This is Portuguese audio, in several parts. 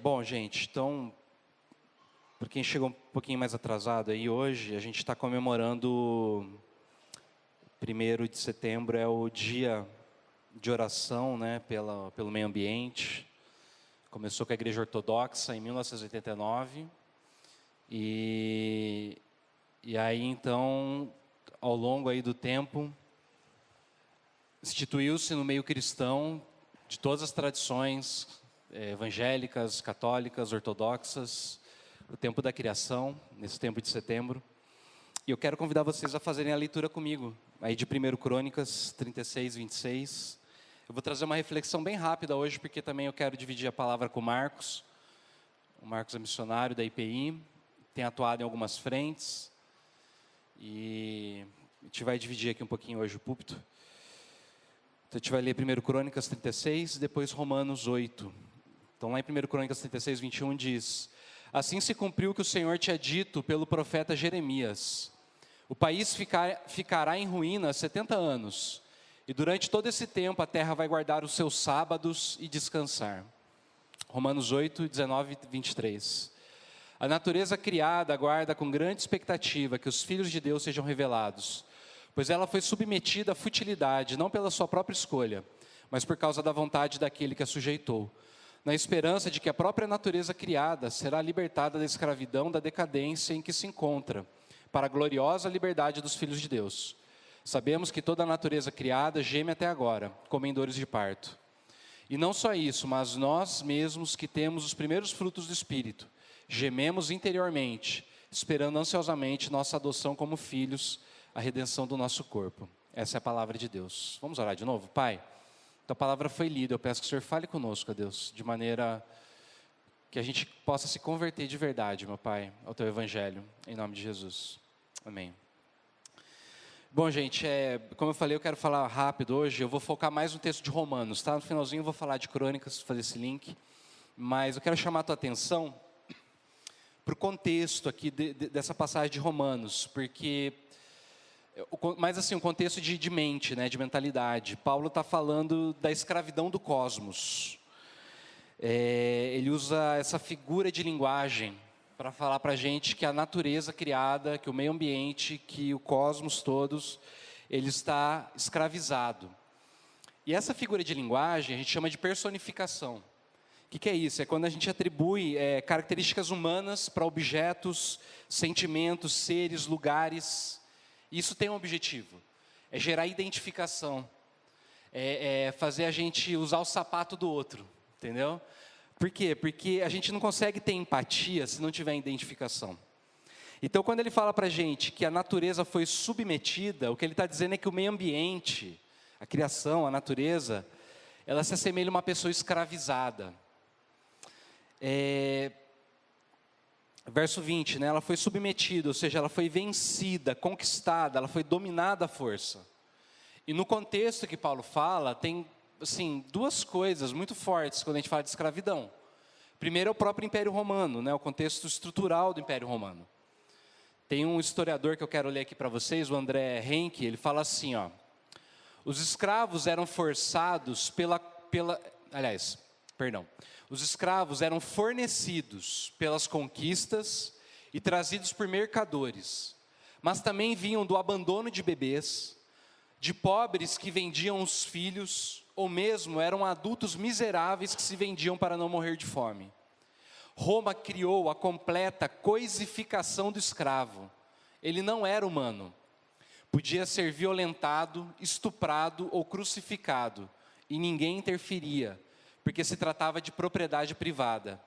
Bom, gente, então, para quem chegou um pouquinho mais atrasado aí, hoje a gente está comemorando 1º de setembro, é o dia de oração, né, pelo meio ambiente. Começou com a Igreja Ortodoxa em 1989, e aí então, ao longo aí do tempo, instituiu-se no meio cristão, de todas as tradições evangélicas, católicas, ortodoxas, o tempo da criação, nesse tempo de setembro. E eu quero convidar vocês a fazerem a leitura comigo, aí de 1 Crônicas 36, 26. Eu vou trazer uma reflexão bem rápida hoje, porque também eu quero dividir a palavra com o Marcos. O Marcos é missionário da IPI, tem atuado em algumas frentes, e a gente vai dividir aqui um pouquinho hoje o púlpito. Então a gente vai ler 1 Crônicas 36, depois Romanos 8. Então lá em 1 Crônicas 36, 21 diz: assim se cumpriu o que o Senhor tinha dito pelo profeta Jeremias. O país ficará em ruínas 70 anos, e durante todo esse tempo a terra vai guardar os seus sábados e descansar. Romanos 8, 19 e 23. A natureza criada aguarda com grande expectativa que os filhos de Deus sejam revelados, pois ela foi submetida à futilidade, não pela sua própria escolha, mas por causa da vontade daquele que a sujeitou, na esperança de que a própria natureza criada será libertada da escravidão, da decadência em que se encontra, para a gloriosa liberdade dos filhos de Deus. Sabemos que toda a natureza criada geme até agora, como em dores de parto. E não só isso, mas nós mesmos que temos os primeiros frutos do Espírito, gememos interiormente, esperando ansiosamente nossa adoção como filhos, a redenção do nosso corpo. Essa é a palavra de Deus. Vamos orar de novo? Pai, tua palavra foi lida, eu peço que o Senhor fale conosco, ó Deus, de maneira que a gente possa se converter de verdade, meu Pai, ao teu evangelho, em nome de Jesus. Amém. Bom, gente, como eu falei, eu quero falar rápido hoje, eu vou focar mais no texto de Romanos, tá? No finalzinho eu vou falar de Crônicas, fazer esse link, mas eu quero chamar a tua atenção para o contexto aqui dessa passagem de Romanos, porque, mas assim, um contexto de mente, né, de mentalidade. Paulo está falando da escravidão do cosmos. Ele usa essa figura de linguagem para falar para a gente que a natureza criada, que o meio ambiente, que o cosmos todos, ele está escravizado. E essa figura de linguagem a gente chama de personificação. O que é isso? É quando a gente atribui características humanas para objetos, sentimentos, seres, lugares. Isso tem um objetivo, é gerar identificação, é fazer a gente usar o sapato do outro, entendeu? Por quê? Porque a gente não consegue ter empatia se não tiver identificação. Então, quando ele fala para a gente que a natureza foi submetida, o que ele está dizendo é que o meio ambiente, a criação, a natureza, ela se assemelha a uma pessoa escravizada. Verso 20, né, ela foi submetida, ou seja, ela foi vencida, conquistada, ela foi dominada à força. E no contexto que Paulo fala, tem assim, duas coisas muito fortes quando a gente fala de escravidão. Primeiro é o próprio Império Romano, né, o contexto estrutural do Império Romano. Tem um historiador que eu quero ler aqui para vocês, o André Henke, ele fala assim, ó: os escravos eram forçados os escravos eram fornecidos pelas conquistas e trazidos por mercadores, mas também vinham do abandono de bebês, de pobres que vendiam os filhos, ou mesmo eram adultos miseráveis que se vendiam para não morrer de fome. Roma criou a completa coisificação do escravo. Ele não era humano. Podia ser violentado, estuprado ou crucificado, e ninguém interferia, porque se tratava de propriedade privada.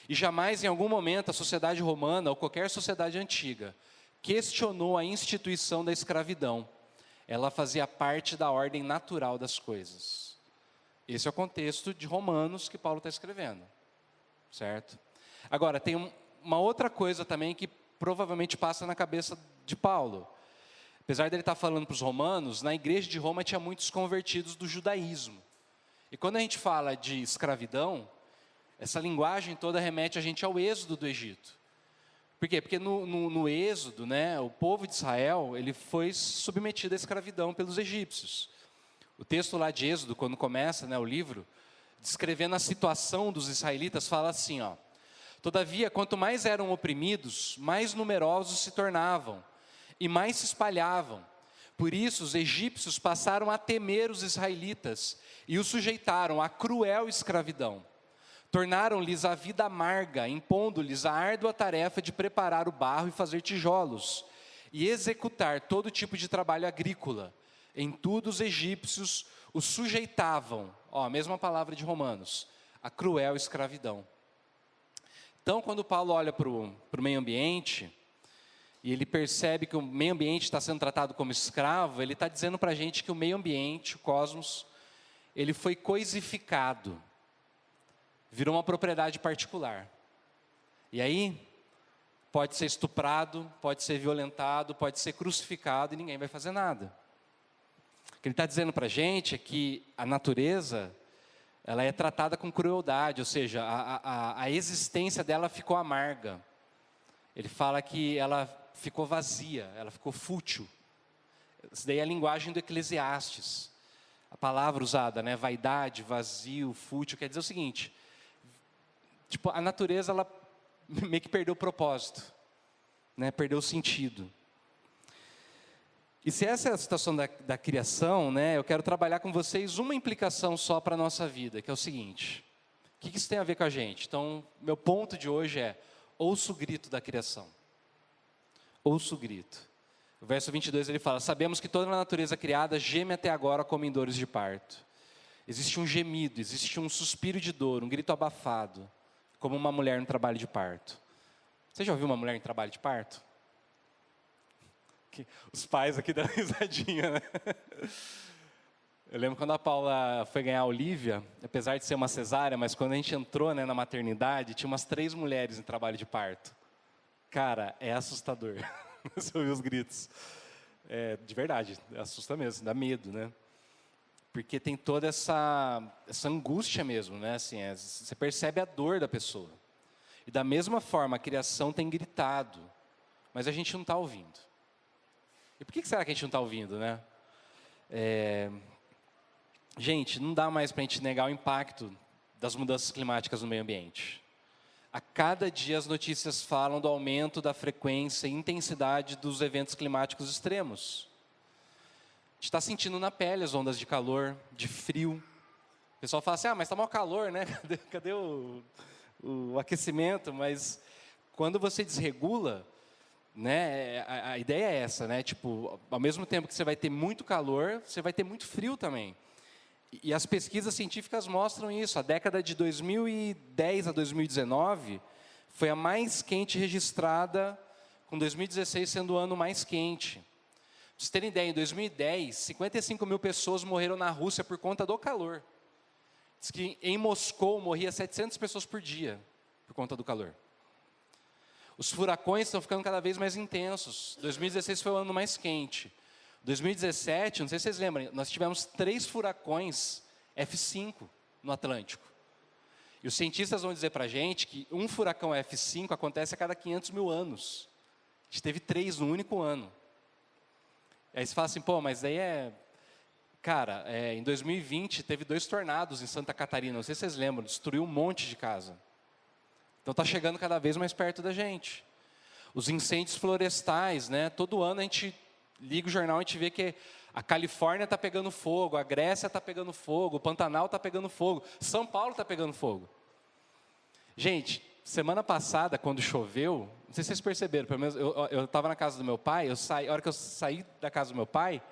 E jamais em algum momento a sociedade romana, ou qualquer sociedade antiga, questionou a instituição da escravidão. Ela fazia parte da ordem natural das coisas. Esse é o contexto de Romanos que Paulo está escrevendo, certo? Agora, tem uma outra coisa também que provavelmente passa na cabeça de Paulo. Apesar dele estar falando para os romanos, na igreja de Roma tinha muitos convertidos do judaísmo. E quando a gente fala de escravidão, essa linguagem toda remete a gente ao êxodo do Egito. Por quê? Porque no êxodo, né, o povo de Israel, ele foi submetido à escravidão pelos egípcios. O texto lá de Êxodo, quando começa, né, o livro, descrevendo a situação dos israelitas, fala assim, ó: todavia, quanto mais eram oprimidos, mais numerosos se tornavam e mais se espalhavam. Por isso, os egípcios passaram a temer os israelitas e os sujeitaram à cruel escravidão. Tornaram-lhes a vida amarga, impondo-lhes a árdua tarefa de preparar o barro e fazer tijolos, e executar todo tipo de trabalho agrícola. Em tudo os egípcios os sujeitavam, a mesma palavra de Romanos, a cruel escravidão. Então, quando Paulo olha para o meio ambiente, e ele percebe que o meio ambiente está sendo tratado como escravo, ele está dizendo para a gente que o meio ambiente, o cosmos, ele foi coisificado, virou uma propriedade particular. E aí, pode ser estuprado, pode ser violentado, pode ser crucificado e ninguém vai fazer nada. O que ele está dizendo para a gente é que a natureza, ela é tratada com crueldade, ou seja, a existência dela ficou amarga. Ele fala que ela ficou vazia, ela ficou fútil. Isso daí é a linguagem do Eclesiastes. A palavra usada, né? Vaidade, vazio, fútil, quer dizer o seguinte: tipo, a natureza, ela meio que perdeu o propósito, né? Perdeu o sentido. E se essa é a situação da criação, né? Eu quero trabalhar com vocês uma implicação só para a nossa vida, que é o seguinte: o que isso tem a ver com a gente? Então, meu ponto de hoje é: ouça o grito da criação. Ouça o grito. O verso 22 ele fala: sabemos que toda a natureza criada geme até agora como em dores de parto. Existe um gemido, existe um suspiro de dor, um grito abafado, como uma mulher no trabalho de parto. Você já ouviu uma mulher em trabalho de parto? Os pais aqui dão risadinha, né? Eu lembro quando a Paula foi ganhar a Olivia, apesar de ser uma cesárea, mas quando a gente entrou, né, na maternidade, tinha umas 3 mulheres em trabalho de parto. Cara, é assustador. Você ouviu os gritos. É, de verdade, assusta mesmo, dá medo, né? Porque tem toda essa angústia mesmo, né? Assim, você percebe a dor da pessoa. E da mesma forma, a criação tem gritado, mas a gente não está ouvindo. E por que será que a gente não está ouvindo, né? Gente, não dá mais para a gente negar o impacto das mudanças climáticas no meio ambiente. A cada dia as notícias falam do aumento da frequência e intensidade dos eventos climáticos extremos. A gente está sentindo na pele as ondas de calor, de frio. O pessoal fala assim: mas está mal calor, né? Cadê o aquecimento? Mas quando você desregula, né, a ideia é essa, né? Tipo, ao mesmo tempo que você vai ter muito calor, você vai ter muito frio também. E as pesquisas científicas mostram isso. A década de 2010 a 2019 foi a mais quente registrada, com 2016 sendo o ano mais quente. Para vocês terem ideia, em 2010, 55 mil pessoas morreram na Rússia por conta do calor. Diz que em Moscou morria 700 pessoas por dia por conta do calor. Os furacões estão ficando cada vez mais intensos. 2016 foi o ano mais quente. 2017, não sei se vocês lembram, nós tivemos 3 furacões F5 no Atlântico. E os cientistas vão dizer para a gente que um furacão F5 acontece a cada 500 mil anos. A gente teve 3 no único ano. Aí você fala assim: mas daí Cara, em 2020 teve 2 tornados em Santa Catarina, não sei se vocês lembram, destruiu um monte de casa. Então está chegando cada vez mais perto da gente. Os incêndios florestais, né? Todo ano a gente liga o jornal e a gente vê que a Califórnia está pegando fogo, a Grécia está pegando fogo, o Pantanal está pegando fogo, São Paulo está pegando fogo. Gente, semana passada, quando choveu, não sei se vocês perceberam, pelo menos eu estava na casa do meu pai, a hora que eu saí da casa do meu pai,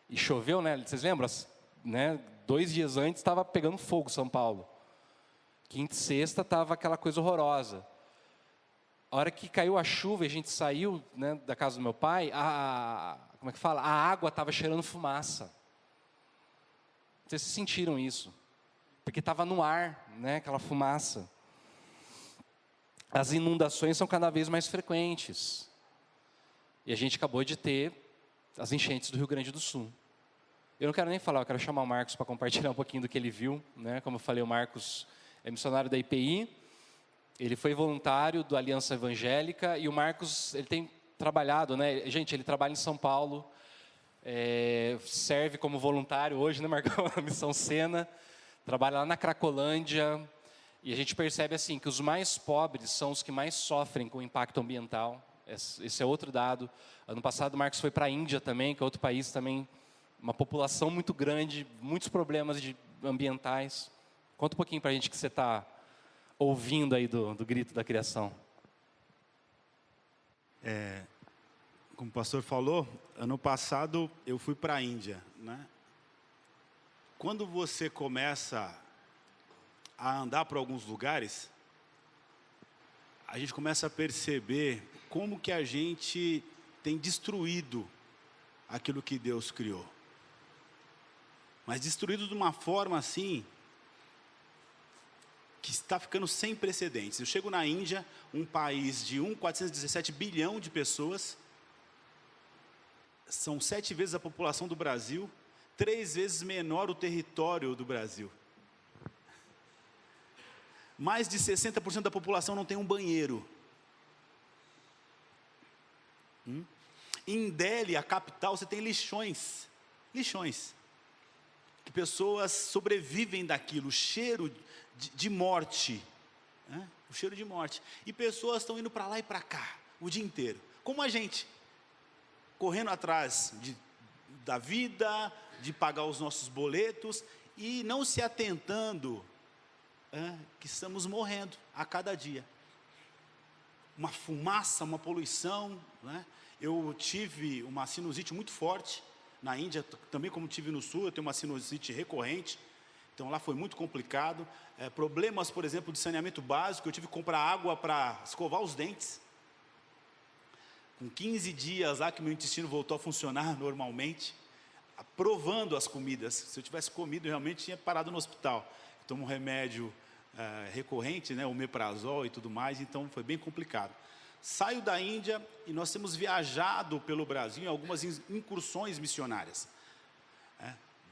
e choveu, né? Vocês lembram? Né? 2 dias antes estava pegando fogo São Paulo. Quinta e sexta estava aquela coisa horrorosa. A hora que caiu a chuva e a gente saiu, né, da casa do meu pai, como é que fala? A água estava cheirando fumaça. Vocês sentiram isso? Porque estava no ar, né, aquela fumaça. As inundações são cada vez mais frequentes. E a gente acabou de ter as enchentes do Rio Grande do Sul. Eu não quero nem falar, eu quero chamar o Marcos para compartilhar um pouquinho do que ele viu, né? Como eu falei, o Marcos é missionário da IPI, ele foi voluntário do Aliança Evangélica, e o Marcos, ele tem trabalhado, né? Gente, ele trabalha em São Paulo, serve como voluntário hoje, né, Marcão? Na Missão Sena, trabalha lá na Cracolândia, e a gente percebe assim que os mais pobres são os que mais sofrem com o impacto ambiental. Esse é outro dado. Ano passado o Marcos foi para a Índia também, que é outro país também, uma população muito grande, muitos problemas ambientais. Conta um pouquinho para a gente o que você está ouvindo aí do grito da criação. Como o pastor falou, ano passado eu fui para a Índia, né? Quando você começa a andar por alguns lugares, a gente começa a perceber como que a gente tem destruído aquilo que Deus criou. Mas destruído de uma forma assim, que está ficando sem precedentes. Eu chego na Índia, um país de 417 bilhão de pessoas, são 7 vezes a população do Brasil, 3 vezes menor o território do Brasil. Mais de 60% da população não tem um banheiro. Em Delhi, a capital, você tem lixões. Lixões. Que pessoas sobrevivem daquilo, o cheiro de morte. Né? O cheiro de morte. E pessoas estão indo para lá e para cá, o dia inteiro. Como a gente. Correndo atrás da vida, de pagar os nossos boletos, e não se atentando que estamos morrendo a cada dia. Uma fumaça, uma poluição, né? Eu tive uma sinusite muito forte na Índia, também como tive no Sul, eu tenho uma sinusite recorrente, então lá foi muito complicado. Problemas, por exemplo, de saneamento básico, eu tive que comprar água para escovar os dentes. Com 15 dias lá que meu intestino voltou a funcionar normalmente, provando as comidas. Se eu tivesse comido, eu realmente tinha parado no hospital. Eu tomo um remédio recorrente, né, omeprazol e tudo mais, então foi bem complicado. Saio da Índia e nós temos viajado pelo Brasil em algumas incursões missionárias.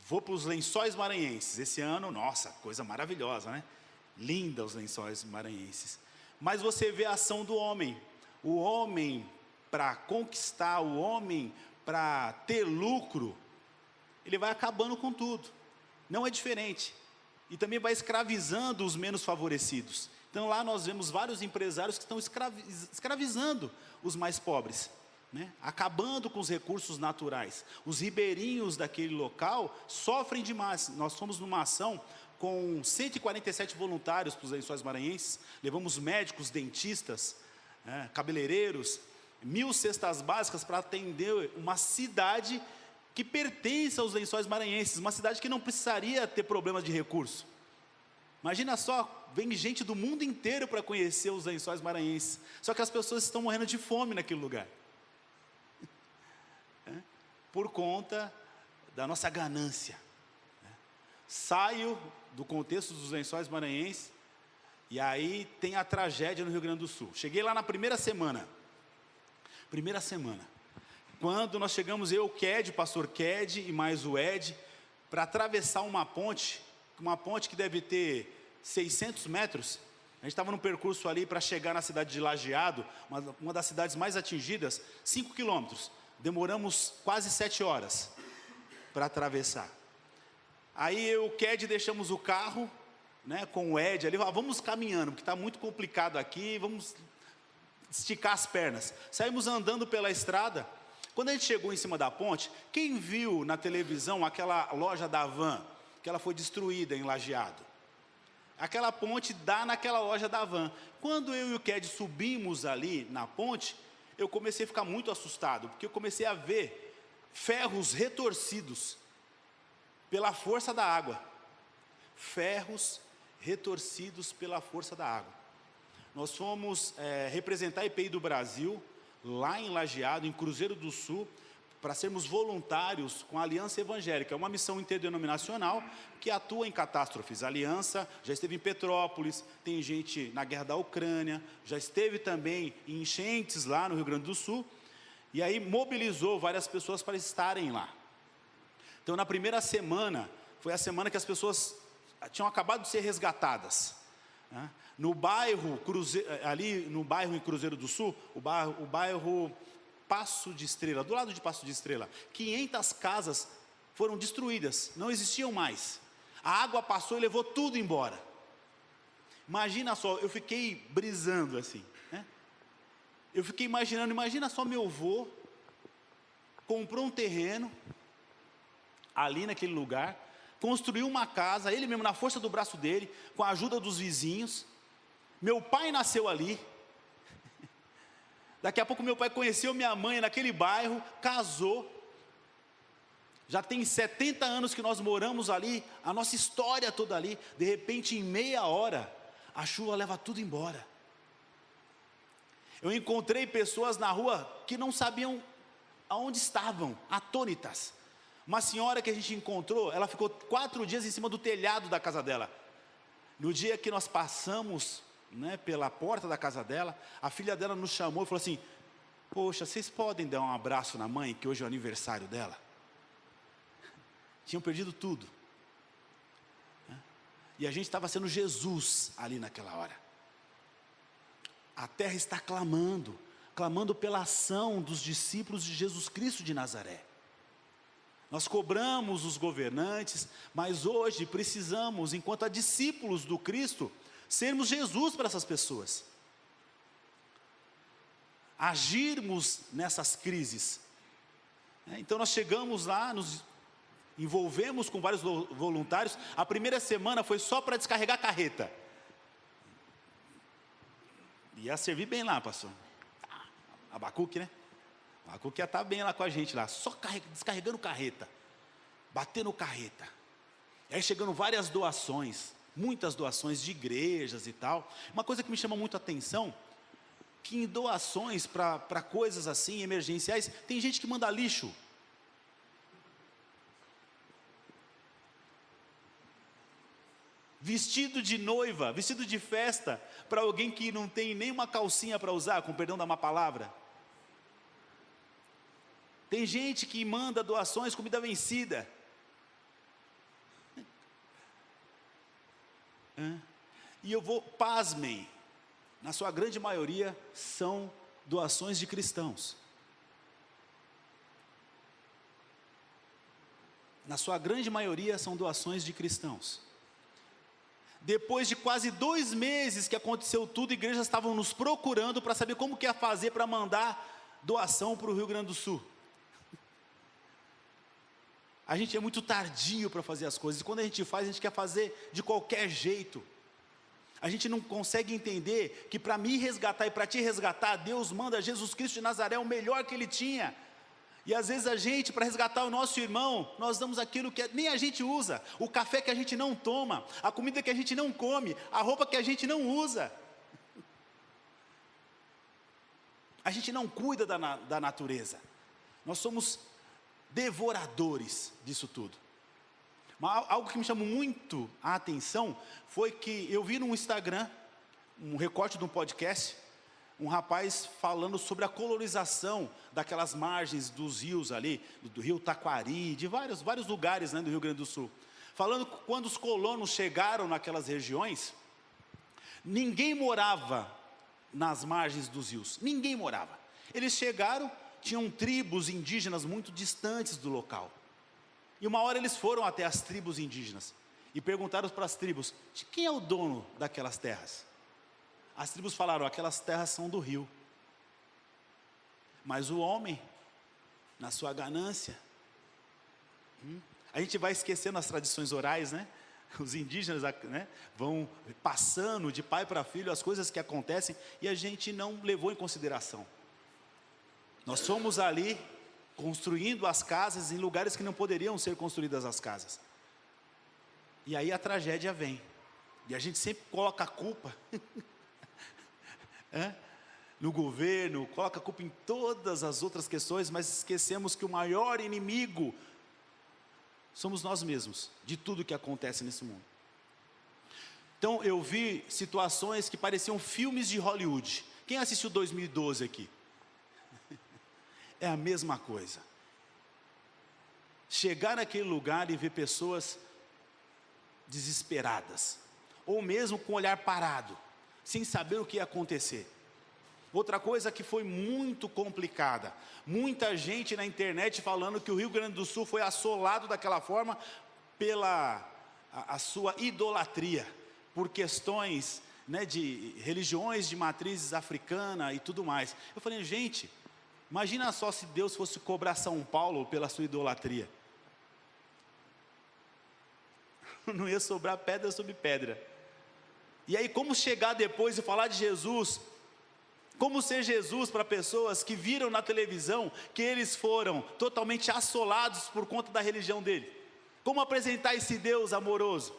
Vou para os Lençóis Maranhenses. Esse ano, nossa, coisa maravilhosa, né? Linda os Lençóis Maranhenses. Mas você vê a ação do homem. O homem, para conquistar, o homem, para ter lucro, ele vai acabando com tudo. Não é diferente. E também vai escravizando os menos favorecidos. Então lá nós vemos vários empresários que estão escravizando os mais pobres, né? Acabando com os recursos naturais. Os ribeirinhos daquele local sofrem demais. Nós fomos numa ação com 147 voluntários para os Lençóis Maranhenses, levamos médicos, dentistas, cabeleireiros, 1000 cestas básicas para atender uma cidade que pertence aos Lençóis Maranhenses, uma cidade que não precisaria ter problemas de recurso. Imagina só, vem gente do mundo inteiro para conhecer os Lençóis Maranhenses, só que as pessoas estão morrendo de fome naquele lugar. Por conta da nossa ganância. Saio do contexto dos Lençóis Maranhenses, e aí tem a tragédia no Rio Grande do Sul. Cheguei lá na primeira semana. Quando nós chegamos, eu, o Ked, o pastor Ked e mais o Ed, para atravessar uma ponte que deve ter 600 metros. A gente estava no percurso ali para chegar na cidade de Lajeado, uma das cidades mais atingidas, 5 quilômetros. Demoramos quase 7 horas para atravessar. Aí eu e o Ked deixamos o carro, né, com o Ed ali, vamos caminhando, porque está muito complicado aqui, vamos esticar as pernas. Saímos andando pela estrada. Quando a gente chegou em cima da ponte, quem viu na televisão aquela loja da Van, que ela foi destruída em Lajeado? Aquela ponte dá naquela loja da Van. Quando eu e o Ked subimos ali na ponte, eu comecei a ficar muito assustado, porque eu comecei a ver ferros retorcidos pela força da água. Ferros retorcidos pela força da água. Nós fomos representar a EPI do Brasil, lá em Lajeado, em Cruzeiro do Sul, para sermos voluntários com a Aliança Evangélica. É uma missão interdenominacional que atua em catástrofes. A Aliança já esteve em Petrópolis, tem gente na guerra da Ucrânia, já esteve também em enchentes lá no Rio Grande do Sul, e aí mobilizou várias pessoas para estarem lá. Então, na primeira semana, foi a semana que as pessoas tinham acabado de ser resgatadas. No bairro, ali no bairro em Cruzeiro do Sul, o bairro Passo de Estrela, do lado de Passo de Estrela, 500 casas foram destruídas, não existiam mais. A água passou e levou tudo embora. Imagina só, eu fiquei brisando assim, né? Eu fiquei imaginando, imagina só meu avô comprou um terreno ali naquele lugar, construiu uma casa, ele mesmo na força do braço dele, com a ajuda dos vizinhos. Meu pai nasceu ali. Daqui a pouco meu pai conheceu minha mãe naquele bairro, casou. Já tem 70 anos que nós moramos ali, a nossa história toda ali. De repente, em meia hora, a chuva leva tudo embora. Eu encontrei pessoas na rua que não sabiam aonde estavam, atônitas. Uma senhora que a gente encontrou, ela ficou 4 dias em cima do telhado da casa dela. No dia que nós passamos, né, pela porta da casa dela, a filha dela nos chamou e falou assim: poxa, vocês podem dar um abraço na mãe, que hoje é o aniversário dela? Tinham perdido tudo. E a gente estava sendo Jesus ali naquela hora. A terra está clamando, clamando pela ação dos discípulos de Jesus Cristo de Nazaré. Nós cobramos os governantes, mas hoje precisamos, enquanto discípulos do Cristo, sermos Jesus para essas pessoas. Agirmos nessas crises. Então nós chegamos lá, nos envolvemos com vários voluntários. A primeira semana foi só para descarregar a carreta. Ia servir bem lá, pastor. Abacuque, né? Abacuque ia estar bem lá com a gente lá, só descarregando carreta, batendo carreta. E aí chegando várias doações, muitas doações de igrejas e tal. Uma coisa que me chama muito a atenção, que em doações para coisas assim, emergenciais, tem gente que manda lixo. Vestido de noiva, vestido de festa, para alguém que não tem nem uma calcinha para usar, com perdão da má palavra. Tem gente que manda doações, comida vencida. E eu vou, pasmem, na sua grande maioria são doações de cristãos. Na sua grande maioria são doações de cristãos. Depois de quase 2 meses que aconteceu tudo, igrejas estavam nos procurando para saber como que ia fazer para mandar doação para o Rio Grande do Sul. A gente é muito tardio para fazer as coisas, e quando a gente faz, a gente quer fazer de qualquer jeito. A gente não consegue entender que para me resgatar e para te resgatar, Deus manda Jesus Cristo de Nazaré, o melhor que Ele tinha. E às vezes a gente, para resgatar o nosso irmão, nós damos aquilo que nem a gente usa, o café que a gente não toma, a comida que a gente não come, a roupa que a gente não usa. A gente não cuida da natureza. Nós somos devoradores disso tudo. Mas algo que me chamou muito a atenção foi que eu vi no Instagram, um recorte de um podcast, um rapaz falando sobre a colonização daquelas margens dos rios ali, do rio Taquari, de vários lugares, né, do Rio Grande do Sul. Falando que quando os colonos chegaram naquelas regiões, ninguém morava nas margens dos rios, ninguém morava. Eles chegaram, tinham tribos indígenas muito distantes do local. E uma hora eles foram até as tribos indígenas e perguntaram para as tribos: de quem é o dono daquelas terras? As tribos falaram: aquelas terras são do rio. Mas o homem, na sua ganância, a gente vai esquecendo as tradições orais, né? Os indígenas, né, vão passando de pai para filho as coisas que acontecem e a gente não levou em consideração. Nós fomos ali construindo as casas em lugares que não poderiam ser construídas as casas. E aí a tragédia vem. E a gente sempre coloca a culpa no governo, coloca a culpa em todas as outras questões, mas esquecemos que o maior inimigo somos nós mesmos, de tudo que acontece nesse mundo. Então eu vi situações que pareciam filmes de Hollywood. Quem assistiu 2012 aqui? É a mesma coisa. Chegar naquele lugar e ver pessoas desesperadas, ou mesmo com o olhar parado, sem saber o que ia acontecer. Outra coisa que foi muito complicada, muita gente na internet falando que o Rio Grande do Sul foi assolado daquela forma pela a sua idolatria por questões, né, de religiões de matrizes africana e tudo mais. Eu falei, gente, imagina só se Deus fosse cobrar São Paulo pela sua idolatria. Não ia sobrar pedra sobre pedra. E aí, como chegar depois e falar de Jesus? Como ser Jesus para pessoas que viram na televisão que eles foram totalmente assolados por conta da religião dele? Como apresentar esse Deus amoroso?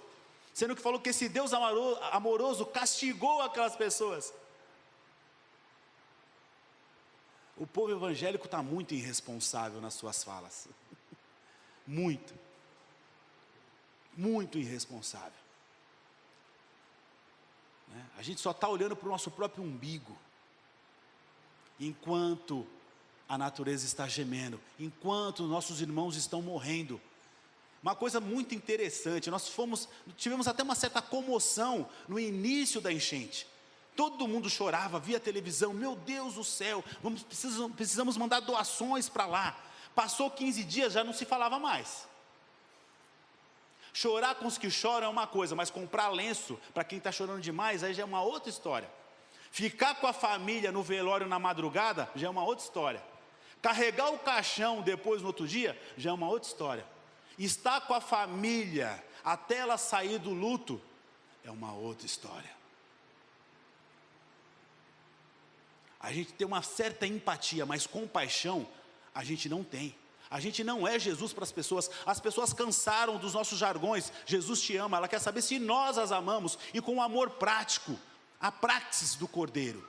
Sendo que falou que esse Deus amoroso castigou aquelas pessoas. O povo evangélico está muito irresponsável nas suas falas. Muito. Muito irresponsável. A gente só está olhando para o nosso próprio umbigo. Enquanto a natureza está gemendo, enquanto nossos irmãos estão morrendo. Uma coisa muito interessante, tivemos até uma certa comoção no início da enchente. Todo mundo chorava, via televisão, meu Deus do céu, precisamos mandar doações para lá. Passou 15 dias, já não se falava mais. Chorar com os que choram é uma coisa, mas comprar lenço para quem está chorando demais, aí já é uma outra história. Ficar com a família no velório na madrugada, já é uma outra história. Carregar o caixão depois no outro dia, já é uma outra história. Estar com a família até ela sair do luto, é uma outra história. A gente tem uma certa empatia, mas compaixão, a gente não tem. A gente não é Jesus para as pessoas cansaram dos nossos jargões. Jesus te ama, ela quer saber se nós as amamos, e com amor prático, a praxis do Cordeiro.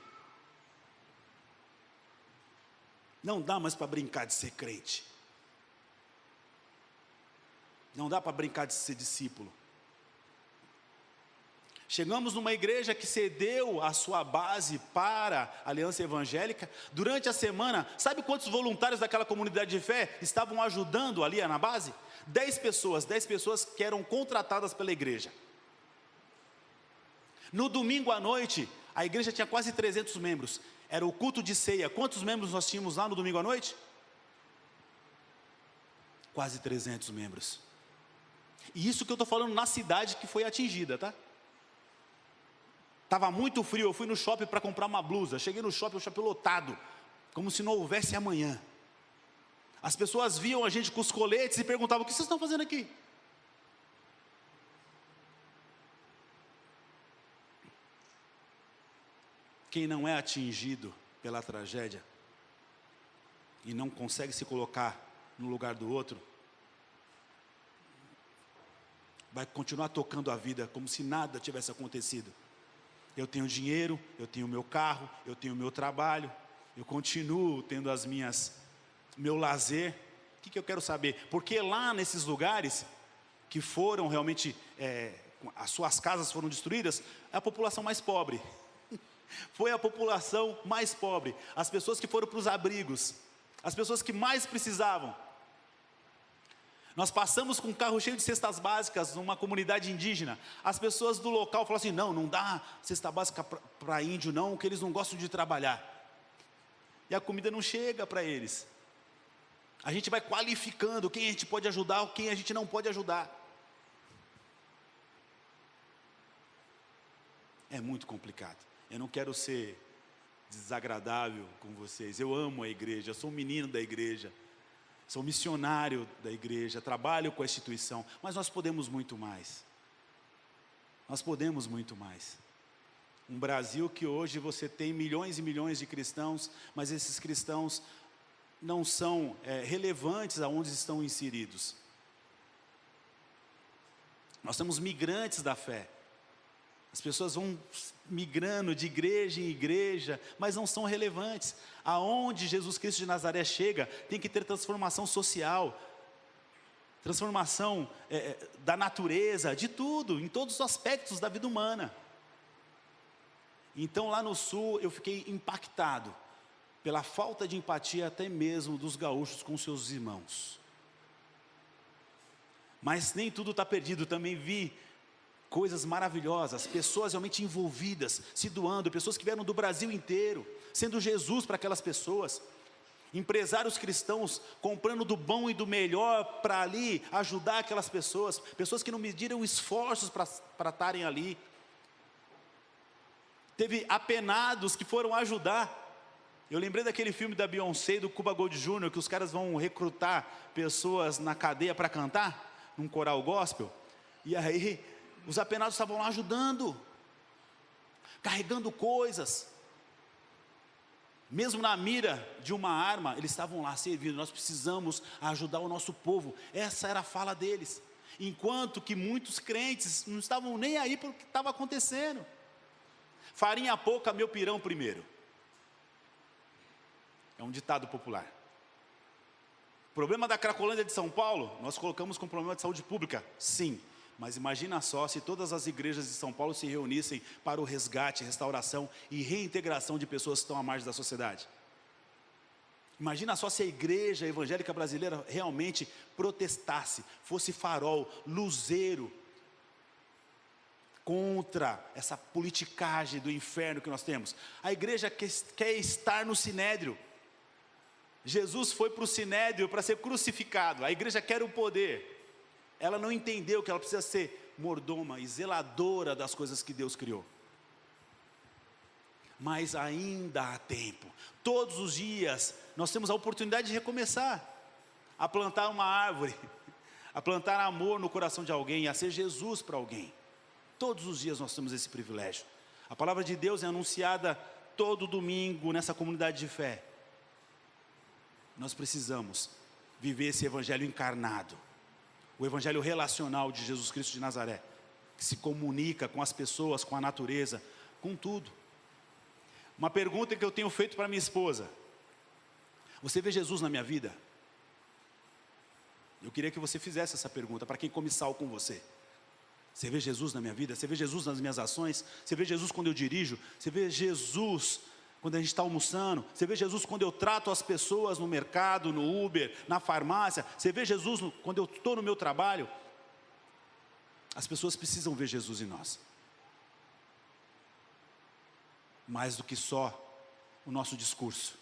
Não dá mais para brincar de ser crente. Não dá para brincar de ser discípulo. Chegamos numa igreja que cedeu a sua base para a Aliança Evangélica. Durante a semana, sabe quantos voluntários daquela comunidade de fé estavam ajudando ali na base? 10 pessoas que eram contratadas pela igreja. No domingo à noite, a igreja tinha quase 300 membros. Era o culto de ceia. Quantos membros nós tínhamos lá no domingo à noite? Quase 300 membros. E isso que eu estou falando na cidade que foi atingida, tá? Estava muito frio, eu fui no shopping para comprar uma blusa. Cheguei no shopping, o shopping lotado, como se não houvesse amanhã. As pessoas viam a gente com os coletes e perguntavam, o que vocês estão fazendo aqui? Quem não é atingido pela tragédia e não consegue se colocar no lugar do outro, vai continuar tocando a vida como se nada tivesse acontecido. Eu tenho dinheiro, eu tenho meu carro, eu tenho meu trabalho, eu continuo tendo meu lazer. O que eu quero saber? Porque lá nesses lugares que foram realmente, as suas casas foram destruídas, é a população mais pobre. Foi a população mais pobre, as pessoas que foram para os abrigos, as pessoas que mais precisavam. Nós passamos com um carro cheio de cestas básicas numa comunidade indígena. As pessoas do local falaram assim, não dá cesta básica para índio não, porque eles não gostam de trabalhar. E a comida não chega para eles. A gente vai qualificando quem a gente pode ajudar ou quem a gente não pode ajudar. É muito complicado. Eu não quero ser desagradável com vocês. Eu amo a igreja, eu sou um menino da igreja. Sou missionário da igreja, trabalho com a instituição, mas nós podemos muito mais. Nós podemos muito mais. Um Brasil que hoje você tem milhões e milhões de cristãos, mas esses cristãos não são relevantes aonde estão inseridos. Nós temos migrantes da fé. As pessoas vão migrando de igreja em igreja, mas não são relevantes. Aonde Jesus Cristo de Nazaré chega, tem que ter transformação social, transformação da natureza, de tudo, em todos os aspectos da vida humana. Então lá no sul eu fiquei impactado pela falta de empatia até mesmo dos gaúchos com seus irmãos. Mas nem tudo está perdido, também vi coisas maravilhosas, pessoas realmente envolvidas, se doando, pessoas que vieram do Brasil inteiro, sendo Jesus para aquelas pessoas. Empresários cristãos comprando do bom e do melhor para ali ajudar aquelas pessoas. Pessoas que não mediram esforços para estarem ali. Teve apenados que foram ajudar. Eu lembrei daquele filme da Beyoncé e do Cuba Gold Jr., que os caras vão recrutar pessoas na cadeia para cantar, num coral gospel. E aí, os apenados estavam lá ajudando, carregando coisas. Mesmo na mira de uma arma, eles estavam lá servindo. Nós precisamos ajudar o nosso povo. Essa era a fala deles. Enquanto que muitos crentes não estavam nem aí para o que estava acontecendo. Farinha pouca, meu pirão primeiro. É um ditado popular. O problema da Cracolândia de São Paulo, nós colocamos como problema de saúde pública, sim. Mas imagina só se todas as igrejas de São Paulo se reunissem para o resgate, restauração e reintegração de pessoas que estão à margem da sociedade. Imagina só se a igreja evangélica brasileira realmente protestasse, fosse farol, luzeiro, contra essa politicagem do inferno que nós temos. A igreja quer estar no sinédrio. Jesus foi para o sinédrio para ser crucificado. A igreja quer o poder. Ela não entendeu que ela precisa ser mordoma e zeladora das coisas que Deus criou. Mas ainda há tempo. Todos os dias nós temos a oportunidade de recomeçar. A plantar uma árvore. A plantar amor no coração de alguém. A ser Jesus para alguém. Todos os dias nós temos esse privilégio. A palavra de Deus é anunciada todo domingo nessa comunidade de fé. Nós precisamos viver esse evangelho encarnado. O evangelho relacional de Jesus Cristo de Nazaré. Que se comunica com as pessoas, com a natureza, com tudo. Uma pergunta que eu tenho feito para minha esposa. Você vê Jesus na minha vida? Eu queria que você fizesse essa pergunta para quem come sal com você. Você vê Jesus na minha vida? Você vê Jesus nas minhas ações? Você vê Jesus quando eu dirijo? Você vê Jesus quando a gente está almoçando? Você vê Jesus quando eu trato as pessoas no mercado, no Uber, na farmácia? Você vê Jesus quando eu estou no meu trabalho? As pessoas precisam ver Jesus em nós. Mais do que só o nosso discurso.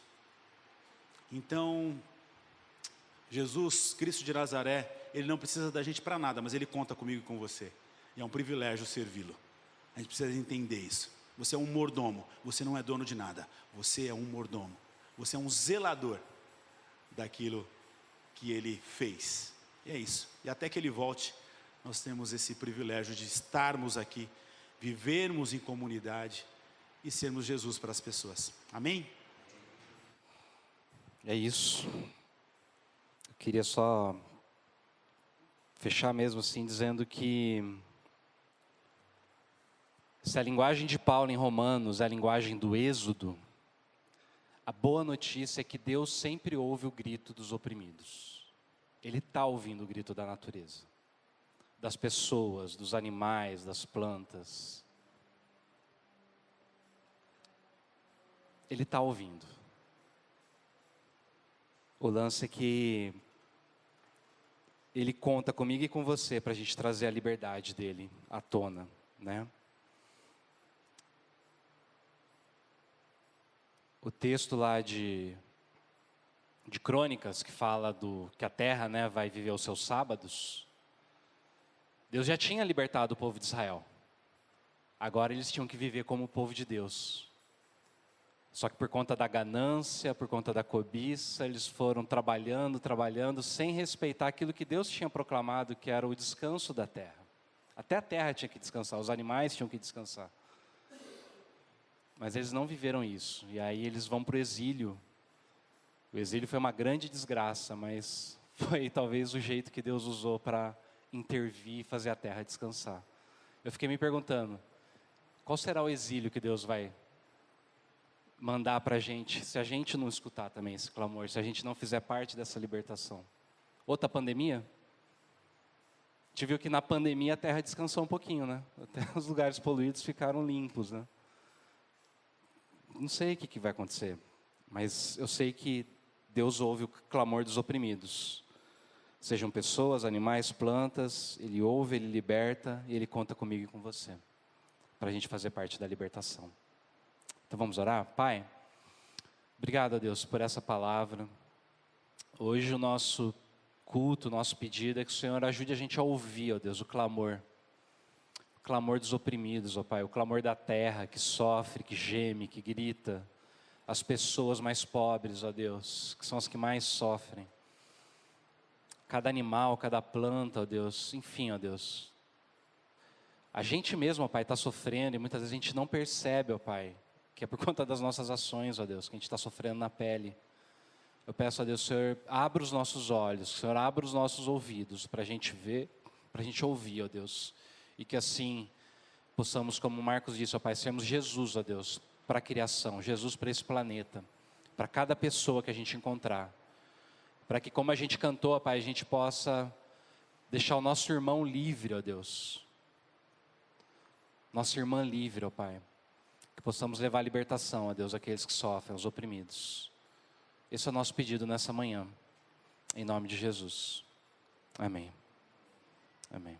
Então, Jesus Cristo de Nazaré, Ele não precisa da gente para nada, mas Ele conta comigo e com você. E é um privilégio servi-lo. A gente precisa entender isso. Você é um mordomo, você não é dono de nada. Você é um mordomo. Você é um zelador daquilo que Ele fez. E é isso. E até que Ele volte, nós temos esse privilégio de estarmos aqui, vivermos em comunidade e sermos Jesus para as pessoas. Amém? É isso. Eu queria só fechar mesmo assim, dizendo que se a linguagem de Paulo em Romanos é a linguagem do êxodo, a boa notícia é que Deus sempre ouve o grito dos oprimidos. Ele está ouvindo o grito da natureza, das pessoas, dos animais, das plantas. Ele está ouvindo. O lance é que Ele conta comigo e com você para a gente trazer a liberdade dele à tona, né? O texto lá de Crônicas, que fala que a terra, né, vai viver os seus sábados, Deus já tinha libertado o povo de Israel. Agora eles tinham que viver como o povo de Deus. Só que por conta da ganância, por conta da cobiça, eles foram trabalhando, sem respeitar aquilo que Deus tinha proclamado, que era o descanso da terra. Até a terra tinha que descansar, os animais tinham que descansar. Mas eles não viveram isso, e aí eles vão para o exílio. O exílio foi uma grande desgraça, mas foi talvez o jeito que Deus usou para intervir e fazer a terra descansar. Eu fiquei me perguntando, qual será o exílio que Deus vai mandar para a gente, se a gente não escutar também esse clamor, se a gente não fizer parte dessa libertação? Outra pandemia? A gente viu que na pandemia a terra descansou um pouquinho, né? Até os lugares poluídos ficaram limpos, né? Não sei o que vai acontecer, mas eu sei que Deus ouve o clamor dos oprimidos. Sejam pessoas, animais, plantas, Ele ouve, Ele liberta e Ele conta comigo e com você, para a gente fazer parte da libertação. Então vamos orar? Pai, Obrigado, Deus, por essa palavra. Hoje o nosso culto, o nosso pedido é que o Senhor ajude a gente a ouvir, ó Deus, o clamor dos oprimidos, ó Pai, o clamor da terra que sofre, que geme, que grita, as pessoas mais pobres, ó Deus, que são as que mais sofrem. Cada animal, cada planta, ó Deus, enfim, ó Deus. A gente mesmo, ó Pai, está sofrendo e muitas vezes a gente não percebe, ó Pai, que é por conta das nossas ações, ó Deus, que a gente está sofrendo na pele. Eu peço a Deus, Senhor, abra os nossos olhos, Senhor, abra os nossos ouvidos para a gente ver, para a gente ouvir, ó Deus. E que assim possamos, como o Marcos disse, ó Pai, sermos Jesus, ó Deus, para a criação, Jesus para esse planeta, para cada pessoa que a gente encontrar. Para que, como a gente cantou, ó Pai, a gente possa deixar o nosso irmão livre, ó Deus. Nossa irmã livre, ó Pai. Que possamos levar a libertação, ó Deus, àqueles que sofrem, aos oprimidos. Esse é o nosso pedido nessa manhã. Em nome de Jesus. Amém. Amém.